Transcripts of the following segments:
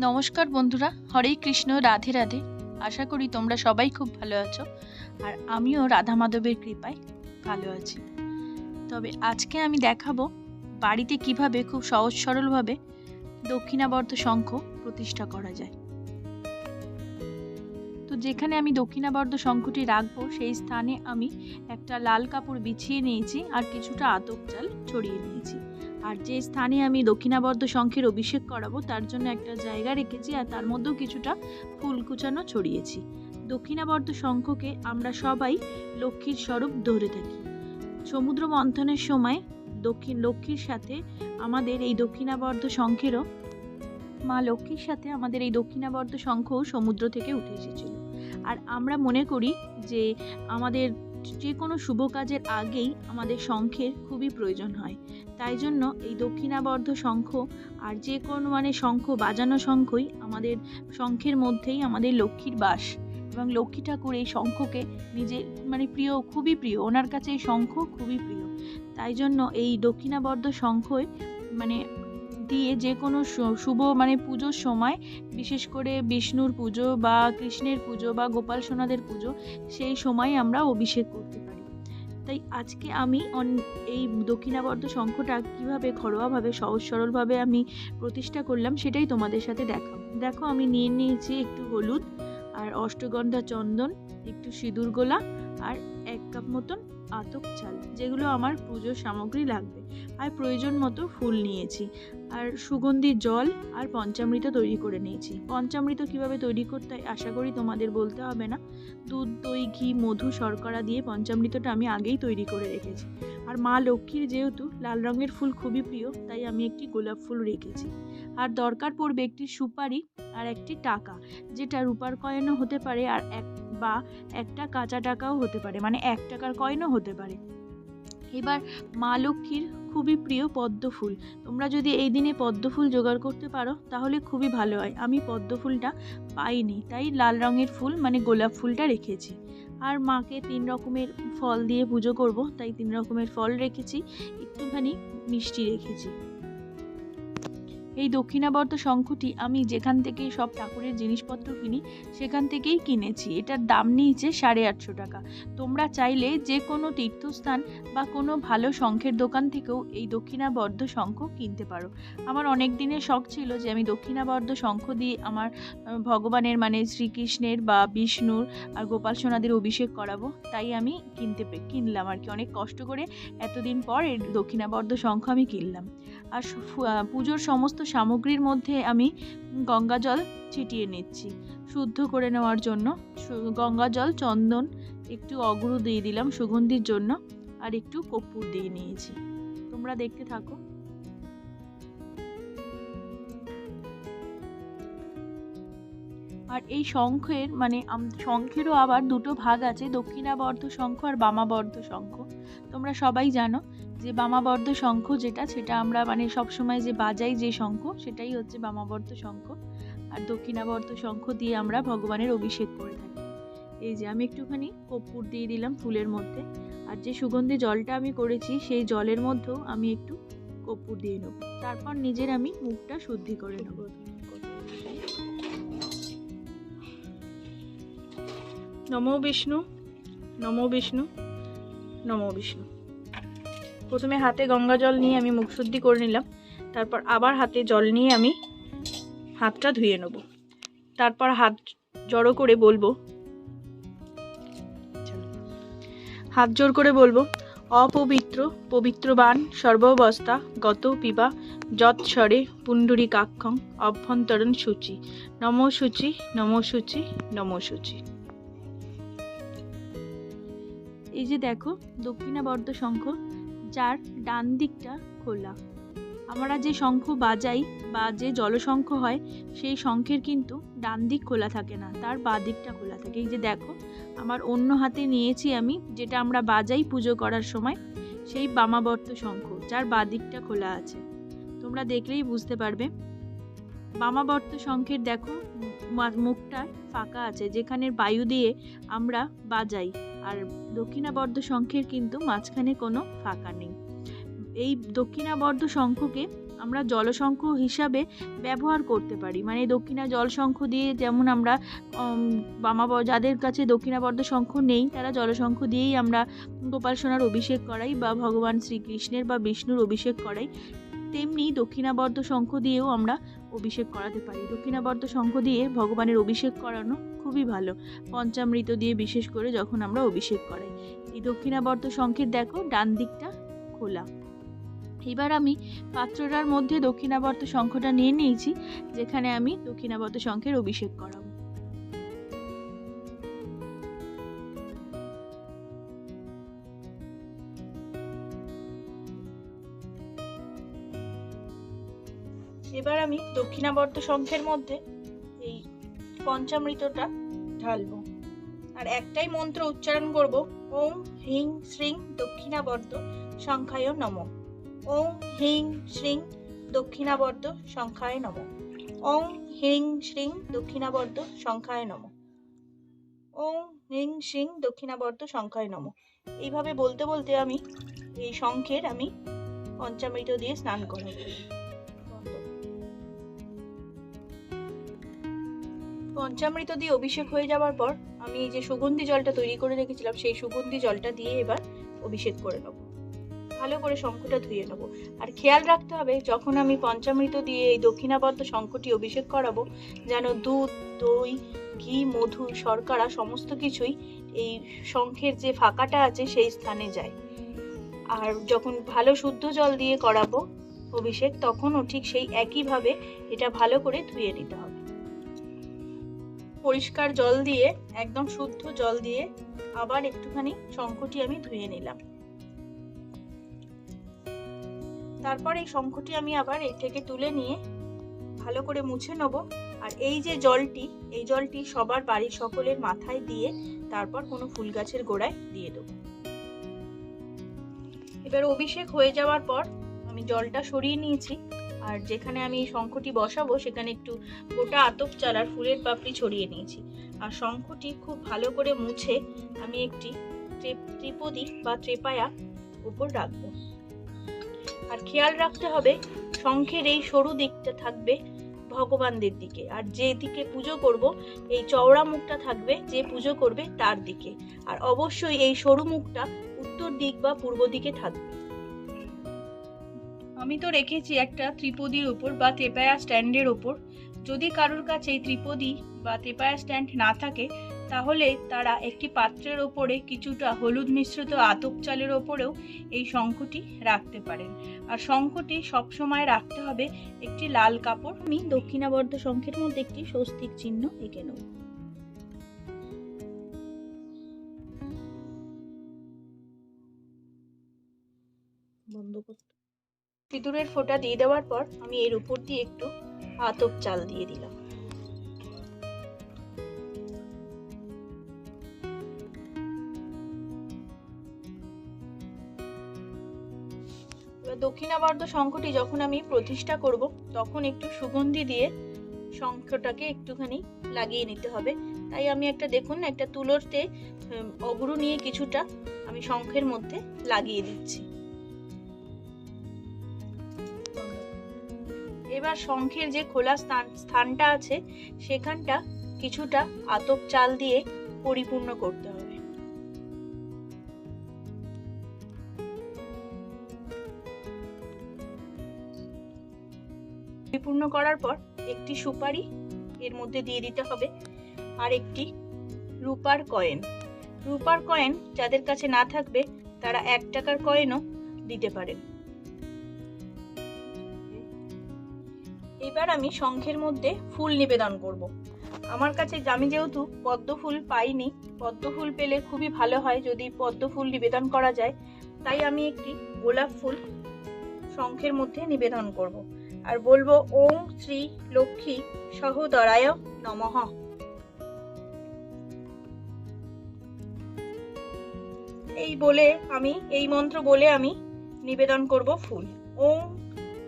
নমস্কার বন্ধুরা, হরে কৃষ্ণ, রাধে রাধে। আশা করি তোমরা সবাই খুব ভালো আছো, আর আমিও রাধা মাধবের কৃপায় ভালো আছি। তবে আজকে আমি দেখাবো বাড়িতে কিভাবে খুব সহজ সরলভাবে দক্ষিণাবর্ত শঙ্খ প্রতিষ্ঠা করা যায়। তো যেখানে আমি দক্ষিণাবর্ত শঙ্খটি রাখবো সেই স্থানে আমি একটা লাল কাপড় বিছিয়ে নিয়েছি আর কিছুটা আতপ চাল ছড়িয়ে নিয়েছি। আর যে স্থানে আমি দক্ষিণাবর্ত শঙ্খের অভিষেক করাবো তার জন্য একটা জায়গা রেখেছি, আর তার মধ্যেও কিছুটা ফুল কুচানো ছড়িয়েছি। দক্ষিণাবর্ত শঙ্খকে আমরা সবাই লক্ষ্মীর স্বরূপ ধরে থাকি। সমুদ্র মন্থনের সময় লক্ষ্মীর সাথে আমাদের এই দক্ষিণাবর্ত শঙ্খেরও মা লক্ষ্মীর সাথে আমাদের এই দক্ষিণাবর্ত শঙ্খও সমুদ্র থেকে উঠে এসেছিল। আর আমরা মনে করি যে আমাদের যে কোনো শুভ কাজের আগেই আমাদের শঙ্খের খুবই প্রয়োজন হয়। তাই জন্য এই দক্ষিণাবর্ত শঙ্খ আর যে কোনো শঙ্খ, বাজানো শঙ্খই আমাদের শঙ্খের মধ্যেই আমাদের লক্ষ্মীর বাস, এবং লক্ষ্মী ঠাকুর এই শঙ্খকে নিজে প্রিয়, খুবই প্রিয়, ওনার কাছে এই শঙ্খ খুবই প্রিয়। তাই জন্য এই দক্ষিণাবর্ত শঙ্খই দিয়ে যে কোনো শুভ পুজোর সময়, বিশেষ করে বিষ্ণুর পুজো বা কৃষ্ণের পুজো বা গোপাল সোনাদের পুজো, সেই সময় আমরা অভিষেক করতে পারি। তাই আজকে আমি এই দক্ষিণাবর্ত শঙ্খটা কীভাবে ঘরোয়াভাবে সহজ সরলভাবে আমি প্রতিষ্ঠা করলাম সেটাই তোমাদের সাথে দেখাবো। দেখো, আমি নিয়ে নিয়েছি একটু হলুদ আর অষ্টগন্ধা চন্দন, একটু সিঁদুর গোলা আর 1 কাপ মতন আতপ চাল, যেগুলো আমার পুজোর সামগ্রী লাগবে। আর প্রয়োজন মতো ফুল নিয়েছি, আর সুগন্ধি জল আর পঞ্চামৃত তৈরি করে নিয়েছি। পঞ্চামৃত কিভাবে তৈরি করতে হয় আশা করি তোমাদের বলতে হবে না। দুধ, দই, ঘি, মধু, শর্করা দিয়ে পঞ্চামৃতটা আমি আগেই তৈরি করে রেখেছি। আর মা লক্ষ্মীর যেহেতু লাল রঙের ফুল খুবই প্রিয়, তাই আমি একটি গোলাপ ফুল রেখেছি। আর দরকার পড়বে একটি সুপারি আর একটি টাকা, যেটা রূপার কয়েনও হতে পারে আর একটা কাঁচা টাকাও হতে পারে, 1 টাকার কয়েনও হতে পারে। এবার মা লক্ষ্মীর খুবই প্রিয় পদ্ম ফুল, তোমরা যদি এই দিনে পদ্ম ফুল জোগাড় করতে পারো তাহলে খুবই ভালো হয়। আমি পদ্ম ফুলটা পাইনি, তাই লাল রঙের ফুল গোলাপ ফুলটা রেখেছি। আর মাকে 3 রকমের ফল দিয়ে পুজো করব, তাই 3 রকমের ফল রেখেছি, একটুখানি মিষ্টি রেখেছি। এই দক্ষিণাবর্ত শঙ্খটি আমি যেখান থেকে সব ঠাকুরের জিনিসপত্র কিনি সেখান থেকেই কিনেছি। এটার দাম নিয়েছে 850 টাকা। তোমরা চাইলে যে কোনো তীর্থস্থান বা কোনো ভালো শঙ্খের দোকান থেকেও এই দক্ষিণাবর্ত শঙ্খ কিনতে পারো। আমার অনেক দিনের শখ ছিল যে আমি দক্ষিণাবর্ত শঙ্খ দিয়ে আমার ভগবানের শ্রীকৃষ্ণের বা বিষ্ণুর আর গোপাল সোনাদের অভিষেক করাবো, তাই আমি কিনলাম আর কি। অনেক কষ্ট করে এতদিন পর এই দক্ষিণাবর্ত শঙ্খ আমি কিনলাম। আর পুজোর সমস্ত সামগ্রীর মধ্যে আমি গঙ্গা জল ছিটিয়ে নিচ্ছি শুদ্ধ করে নেওয়ার জন্য। গঙ্গা জল, চন্দন, একটু অগুরু দিয়ে দিলাম সুগন্ধির জন্য, আর একটু কর্পূর দিয়ে নিয়েছি। তোমরা দেখতে থাকো। আর এই শঙ্খের শঙ্খেরও আবার 2টো ভাগ আছে, দক্ষিণাবর্ত শঙ্খ আর বামাবর্ত শঙ্খ। তোমরা সবাই জানো যে বামাবর্ত শঙ্খ সেটা আমরা সবসময় যে বাজাই যে শঙ্খ, সেটাই হচ্ছে বামাবর্ত শঙ্খ। আর দক্ষিণাবর্ত শঙ্খ দিয়ে আমরা ভগবানের অভিষেক করে থাকি। এই যে আমি একটুখানি কর্পূর দিয়ে দিলাম ফুলের মধ্যে, আর যে সুগন্ধি জলটা আমি করেছি সেই জলের মধ্যেও আমি একটু কর্পূর দিয়ে নেব। তারপর নিজের আমি মুখটা শুদ্ধি করে নেব। নমো বিষ্ণু, নমো বিষ্ণু, নমো বিষ্ণু। প্রথমে হাতে গঙ্গা জল নিয়ে আমি মুখ শুদ্ধি করে নিলাম, তারপর আবার হাতে জল নিয়ে আমি হাতটা ধুয়ে নেব। তারপর হাত জড়ো করে বলবো, হাত জোর করে বলবো, অপবিত্র পবিত্রবান সর্বাবস্থা গত পিবা যৎস্বরে পুণ্ডরীকাক্ষং অভ্যন্তরণ সূচি নমো সূচি, নমো সূচি, নমো সূচি। এই যে দেখো দক্ষিণাবর্ত শঙ্খ, যার ডান দিকটা খোলা। আমরা যে শঙ্খ বাজাই বা যে জলশঙ্খ হয় সেই শঙ্খের কিন্তু ডান দিক খোলা থাকে না, তার বাঁ দিকটা খোলা থাকে। এই যে দেখো আমার অন্য হাতে নিয়েছি আমি, যেটা আমরা বাজাই পুজো করার সময়, সেই বামাবর্ত শঙ্খ, যার বাঁ দিকটা খোলা আছে। তোমরা দেখলেই বুঝতে পারবে। বামাবর্ত শঙ্খের দেখো মুখটা ফাঁকা আছে, যেখানে বায়ু দিয়ে আমরা বাজাই। আর দক্ষিণাবর্ত শঙ্খের কিন্তু মাঝখানে কোনো ফাঁকা নেই। এই দক্ষিণাবর্ত শঙ্খকে আমরা জলশঙ্খ হিসাবে ব্যবহার করতে পারি। মানে দক্ষিণা জলশঙ্খ দিয়ে, যেমন আমরা যাদের কাছে দক্ষিণাবর্ত শঙ্খ নেই তারা জলশঙ্খ দিয়েই আমরা গোপাল সোনার অভিষেক করাই বা ভগবান শ্রীকৃষ্ণের বা বিষ্ণুর অভিষেক করাই, তেমনি দক্ষিণাবর্ত শঙ্খ দিয়েও আমরা অভিষেক করাতে পারি। দক্ষিণাবর্ত শঙ্খ দিয়ে ভগবানের অভিষেক করানো খুবই ভালো, পঞ্চামৃত দিয়ে বিশেষ করে যখন আমরা অভিষেক করাই। এই দক্ষিণাবর্ত শঙ্খের দেখো ডান দিকটা খোলা। এবার আমি পাত্রটার মধ্যে দক্ষিণাবর্ত শঙ্খটা নিয়ে নিয়েছি, যেখানে আমি দক্ষিণাবর্ত শঙ্খের অভিষেক করাবো। এবার আমি দক্ষিণাবর্ত শঙ্খের মধ্যে এই পঞ্চামৃতটা ঢালবো, আর একটাই মন্ত্র উচ্চারণ করব, ওং হ্রিং শ্রীং দক্ষিণাবর্ত শঙ্খায় নমঃ। ওং হ্রিং শ্রীং দক্ষিণাবর্ত শঙ্খায় নমঃ। ওং হ্রিং শ্রীং দক্ষিণাবর্ত শঙ্খায় নমঃ। ওং হ্রিং শ্রীং দক্ষিণাবর্ত শঙ্খায় নমঃ। এইভাবে বলতে বলতে আমি এই শঙ্খের আমি পঞ্চামৃত দিয়ে স্নান করাবো। পঞ্চামৃত দিয়ে অভিষেক হয়ে যাওয়ার পর আমি এই যে সুগন্ধি জলটা তৈরি করে রেখেছিলাম, সেই সুগন্ধি জলটা দিয়ে এবার অভিষেক করে নেব। ভালো করে শঙ্খটা ধুয়ে নেব। আর খেয়াল রাখতে হবে, যখন আমি পঞ্চামৃত দিয়ে এই দক্ষিণাবর্ত শঙ্খটি অভিষেক করাবো, যেন দুধ, দই, ঘি, মধু, শর্করা সমস্ত কিছুই এই শঙ্খের যে ফাঁকাটা আছে সেই স্থানে যায়। আর যখন ভালো শুদ্ধ জল দিয়ে করাবো অভিষেক, তখনও ঠিক সেই একইভাবে এটা ভালো করে ধুয়ে নিতে হবে। পরিষ্কার জল দিয়ে, একদম শুদ্ধ জল দিয়ে আবার একটুখানি শঙ্খটি আমি ধুয়ে নিলাম। তারপর এই শঙ্খটি আমি আবার এর থেকে তুলে নিয়ে ভালো করে মুছে নেব। আর এই যে জলটি, এই জলটি সবার বাড়ির সকলের মাথায় দিয়ে তারপর কোনো ফুল গাছের গোড়ায় দিয়ে দেবো। এবার অভিষেক হয়ে যাওয়ার পর আমি জলটা সরিয়ে নিয়েছি, আর যেখানে আমি শঙ্খটি বসাবো সেখানে একটু গোটা আতপ চাল আর ফুলের পাপড়ি ছড়িয়ে নিয়েছি। আর শঙ্খটি খুব ভালো করে মুছে আমি একটি ত্রিপদী বা ত্রেপায়া উপর রাখবো। আর খেয়াল রাখতে হবে, শঙ্খের এই সরু দিকটা থাকবে ভগবানদের দিকে, আর যে দিকে পুজো করব এই চওড়া মুখটা থাকবে যে পুজো করবে তার দিকে। আর অবশ্যই এই সরু মুখটা উত্তর দিক বা পূর্ব দিকে থাকবে। আমি তো রেখেছি একটা ত্রিপদীর উপর বা তেপায়া স্ট্যান্ডের ওপর। যদি কারোর কাছে এই ত্রিপদী বা তেপায়া স্ট্যান্ড না থাকে, তাহলে তারা একটি পাত্রের ওপরে কিছুটা হলুদ মিশ্রিত আতপ চালের ওপরেও এই শঙ্খটি রাখতে পারেন। আর শঙ্খটি সবসময় রাখতে হবে একটি লাল কাপড়। আমি দক্ষিণাবর্ত শঙ্খের মধ্যে একটি স্বস্তিক চিহ্ন এঁকে নেব। বন্ধ করতে সিঁদুরের ফোঁটা দিয়ে দেওয়ার পর আমি এর উপর দিয়ে একটু আতপ চাল দিয়ে দিলাম। দক্ষিণাবর্ত শঙ্খটি যখন আমি প্রতিষ্ঠা করব, তখন একটু সুগন্ধি দিয়ে শঙ্খটাকে একটুখানি লাগিয়ে নিতে হবে। তাই আমি একটা, দেখুন, একটা তুলোতে অগুরু নিয়ে কিছুটা আমি শঙ্খের মধ্যে লাগিয়ে দিচ্ছি। এবার শঙ্খের যে খোলা স্থানটা আছে সেখানটা কিছুটা আতপ চাল দিয়ে পরিপূর্ণ করতে হবে। পরিপূর্ণ করার পর একটি সুপারি এর মধ্যে দিয়ে দিতে হবে, আর একটি রূপার কয়েন। রূপার কয়েন যাদের কাছে না থাকবে তারা 1 টাকার কয়েনও দিতে পারেন। এবার আমি শঙ্খের মধ্যে ফুল নিবেদন করব। আমার কাছে, আমি যেহেতু পদ্ম ফুল পাইনি, পদ্ম ফুল পেলে খুবই ভালো হয় যদি পদ্ম ফুল নিবেদন করা যায়, তাই আমি একটি গোলাপ ফুল শঙ্খের মধ্যে নিবেদন করব। আর বলবো, ওং শ্রী লক্ষ্মী সহোদরায় নমঃ। এই মন্ত্র বলে আমি নিবেদন করব ফুল। ওং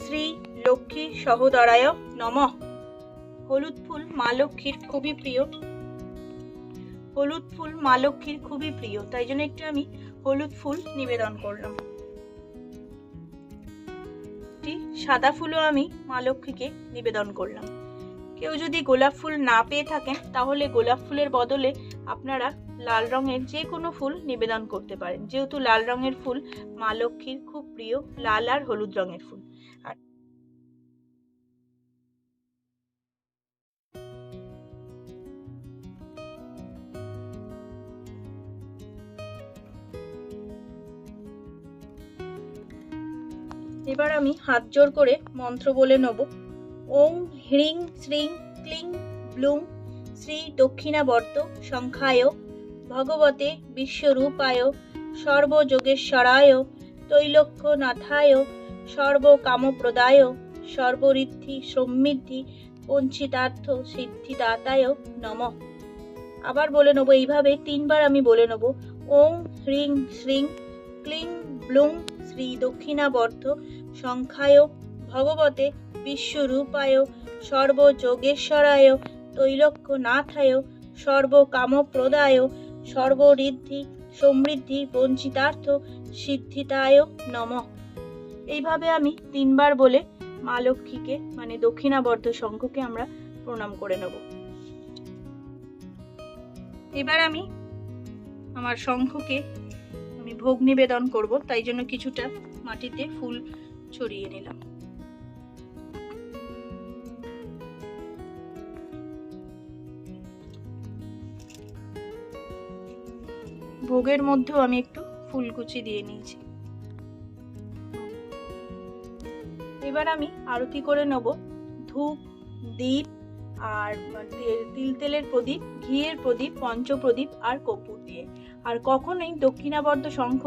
শ্রী লক্ষ্মী সহোদরায় নমঃ। হলুদ ফুল মা লক্ষ্মীর খুবই প্রিয়, হলুদ ফুল মা লক্ষ্মীর খুবই প্রিয়, তাই জন্য একটু আমি হলুদ ফুল নিবেদন করলাম। সাদা ফুলও আমি মা লক্ষ্মীকে নিবেদন করলাম। কেউ যদি গোলাপ ফুল না পেয়ে থাকেন তাহলে গোলাপ ফুলের বদলে আপনারা লাল রঙের যে কোনো ফুল নিবেদন করতে পারেন, যেহেতু লাল রঙের ফুল মা লক্ষ্মীর খুব প্রিয়, লাল আর হলুদ রঙের ফুল। আর এবার আমি হাত জোড় করে মন্ত্র বলে নেব। ওং হ্রিং শ্রিং ক্লিং ব্লুং শ্রী দক্ষিণাবর্ত সংখ্যায় ভগবতে বিশ্বরূপায় সর্বযোগেশ্বরায় তৈলক্যনাথায় সর্বকামপ্রদায় সর্বঋদ্ধি সমৃদ্ধি বঞ্চিতার্থ সিদ্ধিদাতায় নমঃ। আবার বলে নেব এইভাবে 3 বার আমি বলে নেব। ওং হ্রিং শ্রিং ক্লিং ব্লুং শ্রী দক্ষিণাবর্ত সংখ্যায় ভগবতে বিশ্বরূপায় সর্বযোগেশ্বরায় তৈলক্যনাথায় সর্বকামপ্রদায় সর্বঋদ্ধি সমৃদ্ধি বঞ্চিতার্থ সিদ্ধিতায় নমঃ। এইভাবে আমি 3 বার বলে মা লক্ষ্মীকে মানে দক্ষিণাবর্ত শঙ্খকে আমরা প্রণাম করে নেব। এবার আমি আমার শঙ্খকে আমি ভোগ নিবেদন করব, তাই জন্য কিছুটা মাটিতে ফুল ছড়িয়ে নিলাম। ভোগের মধ্যেও আমি একটু ফুলকুচি দিয়ে নিয়েছি। এবার আমি আরতি করে নেব ধূপ, দীপ আর তিল তেলের প্রদীপ, ঘিয়ের প্রদীপ, পঞ্চপ্রদীপ আর কর্পূর দিয়ে। আর কখনোই দক্ষিণাবর্ত শঙ্খ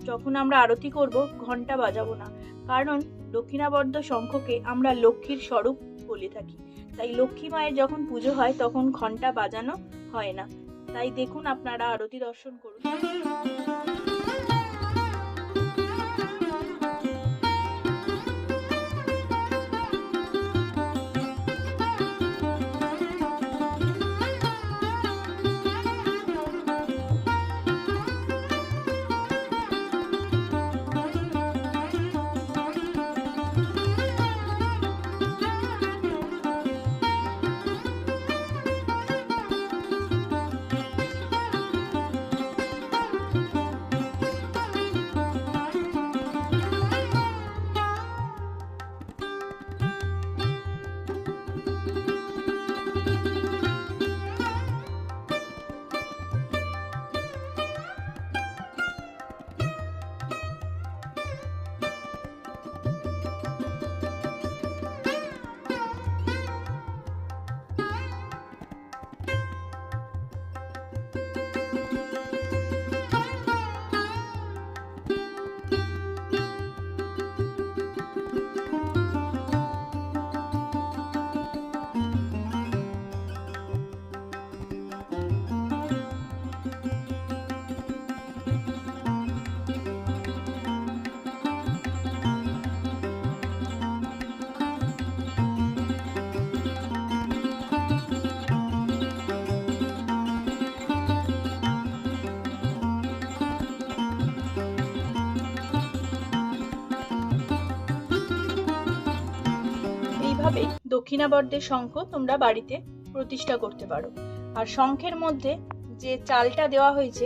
যখন আমরা আরতি করব ঘন্টা বাজাবো না, কারণ দক্ষিণাবর্ত শঙ্খকে আমরা লক্ষ্মীর স্বরূপ বলে থাকি। তাই লক্ষ্মী মায়ের যখন পুজো হয় তখন ঘন্টা বাজানো হয় না। তাই দেখুন আপনারা আরতি দর্শন করুন। এইভাবেই দক্ষিণাবর্তের শঙ্খ তোমরা বাড়িতে প্রতিষ্ঠা করতে পারো। আর শঙ্খের মধ্যে যে চালটা দেওয়া হয়েছে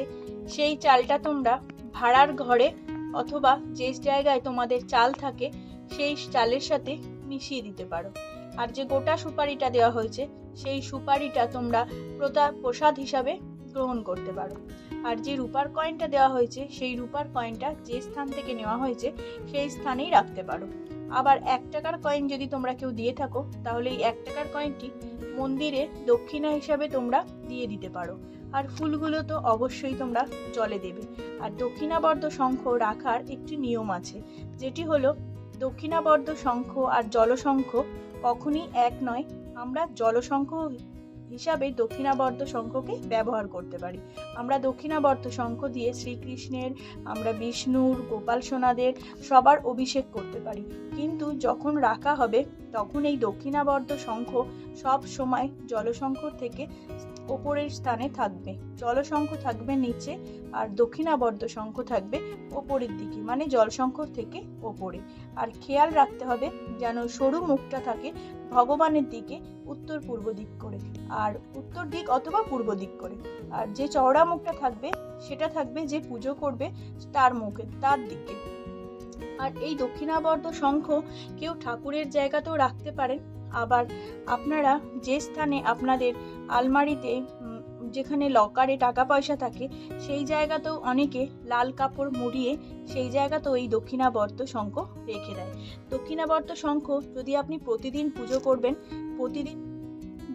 সেই চালটা তোমরা ভাড়ার ঘরে অথবা যে জায়গায় তোমাদের চাল থাকে সেই চালের সাথে মিশিয়ে দিতে পারো। আর যে গোটা সুপারিটা দেওয়া হয়েছে সেই সুপারিটা তোমরা প্রসাদ হিসাবে গ্রহণ করতে পারো। আর যে রূপার কয়েনটা দেওয়া হয়েছে সেই রূপার কয়েনটা যে স্থান থেকে নেওয়া হয়েছে সেই স্থানেই রাখতে পারো। আবার 1 টাকার কয়েন যদি তোমরা কেউ দিয়ে থাকো তাহলে এই 1 টাকার কয়েনটি মন্দিরে দক্ষিণা হিসাবে তোমরা দিয়ে দিতে পারো। আর ফুলগুলো তো অবশ্যই তোমরা জলে দেবে। আর দক্ষিণাবর্ত শঙ্খ রাখার একটি নিয়ম আছে, যেটি হলো দক্ষিণাবর্ত শঙ্খ আর জলশঙ্খ কখনই এক নয়। আমরা জলশঙ্খ হিসাবে দক্ষিণাবর্ত শঙ্খকে ব্যবহার করতে পারি। আমরা দক্ষিণাবর্ত শঙ্খ দিয়ে শ্রীকৃষ্ণের, আমরা বিষ্ণুর, গোপাল সোনাদের সবার অভিষেক করতে পারি। কিন্তু যখন রাখা হবে তখন এই দক্ষিণাবর্ত শঙ্খ সব সময় জলশঙ্খর থেকে ওপরের স্থানে থাকবে, জলশঙ্খ থাকবে নিচে, আর দক্ষিণাবর্ত শঙ্খ থাকবে ওপরের দিকে, মানে জলশঙ্খ থেকে ওপরে। আর খেয়াল রাখতে হবে যেন সরু মুখটা থাকে ভগবানের দিকে উত্তর পূর্ব দিক করে, আর উত্তর দিক অথবা পূর্ব দিক করে। আর যে চওড়া মুখটা থাকবে সেটা থাকবে যে পুজো করবে তার দিকে। আর এই দক্ষিণাবর্ত শঙ্খ কেউ ঠাকুরের জায়গাতেও রাখতে পারেন। আবার আপনারা যে স্থানে আপনাদের আলমারিতে যেখানে লকারে টাকা পয়সা থাকে সেই জায়গাতেও অনেকে লাল কাপড় মুড়িয়ে সেই জায়গাতেও এই দক্ষিণাবর্ত শঙ্খ রেখে দেয়। দক্ষিণাবর্ত শঙ্খ যদি আপনি প্রতিদিন পুজো করবেন, প্রতিদিন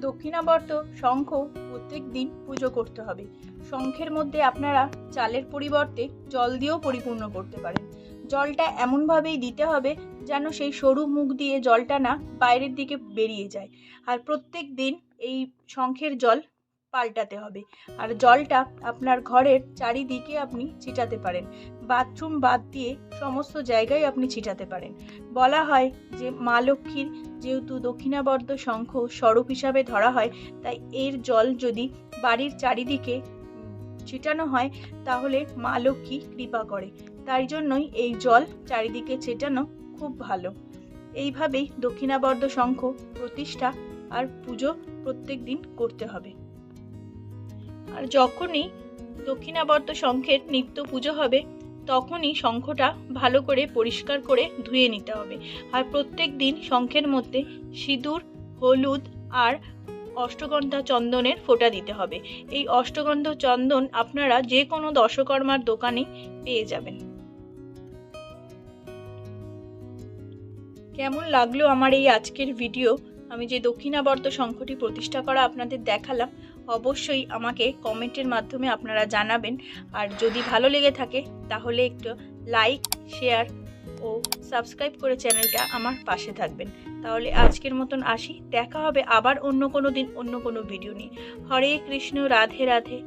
দক্ষিণাবর্ত শঙ্খ প্রত্যেক দিন পুজো করতে হবে। শঙ্খের মধ্যে আপনারা চালের পরিবর্তে জল দিয়েও পরিপূর্ণ করতে পারেন। জলটা এমনভাবেই দিতে হবে যেন সেই সরু মুখ দিয়ে জলটা না বাইরের দিকে বেরিয়ে যায়। আর প্রত্যেক দিন এই শঙ্খের জল পাল্টাতে হবে। আর জলটা আপনার ঘরের চারিদিকে আপনি ছিটাতে পারেন, বাথরুম বাদ দিয়ে সমস্ত জায়গায় আপনি ছিটাতে পারেন। বলা হয় যে মা লক্ষ্মীর যেহেতু দক্ষিণাবর্ত শঙ্খ স্বরূপ হিসাবে ধরা হয়, তাই এর জল যদি বাড়ির চারিদিকে ছিটানো হয় তাহলে মা লক্ষ্মী কৃপা করে। তাই জন্যই এই জল চারিদিকে ছেটানো খুব ভালো। এইভাবেই দক্ষিণাবর্ত শঙ্খ প্রতিষ্ঠা আর পুজো প্রত্যেক দিন করতে হবে। আর যখনই দক্ষিণাবর্ত শঙ্খের নিত্য পুজো হবে তখনই শঙ্খটা ভালো করে পরিষ্কার করে ধুয়ে নিতে হবে। আর প্রত্যেক দিন শঙ্খের মধ্যে সিঁদুর, হলুদ আর অষ্টগন্ধা চন্দনের ফোঁটা দিতে হবে। এই অষ্টগন্ধা চন্দন আপনারা যে কোনো দশকর্মার দোকানে পেয়ে যাবেন। কেমন লাগলো আমার এই আজকের ভিডিও? আমি যে দক্ষিণাবর্ত শঙ্খটি প্রতিষ্ঠা করা আপনাদের দেখালাম, অবশ্যই আমাকে কমেন্টের মাধ্যমে আপনারা জানাবেন। আর যদি ভালো লেগে থাকে তাহলে একটু লাইক, শেয়ার ও সাবস্ক্রাইব করে চ্যানেলটা আমার পাশে থাকবেন। তাহলে আজকের মতন আসি, দেখা হবে আবার অন্য কোনো দিন অন্য কোনো ভিডিও নিয়ে। হরে কৃষ্ণ, রাধে রাধে।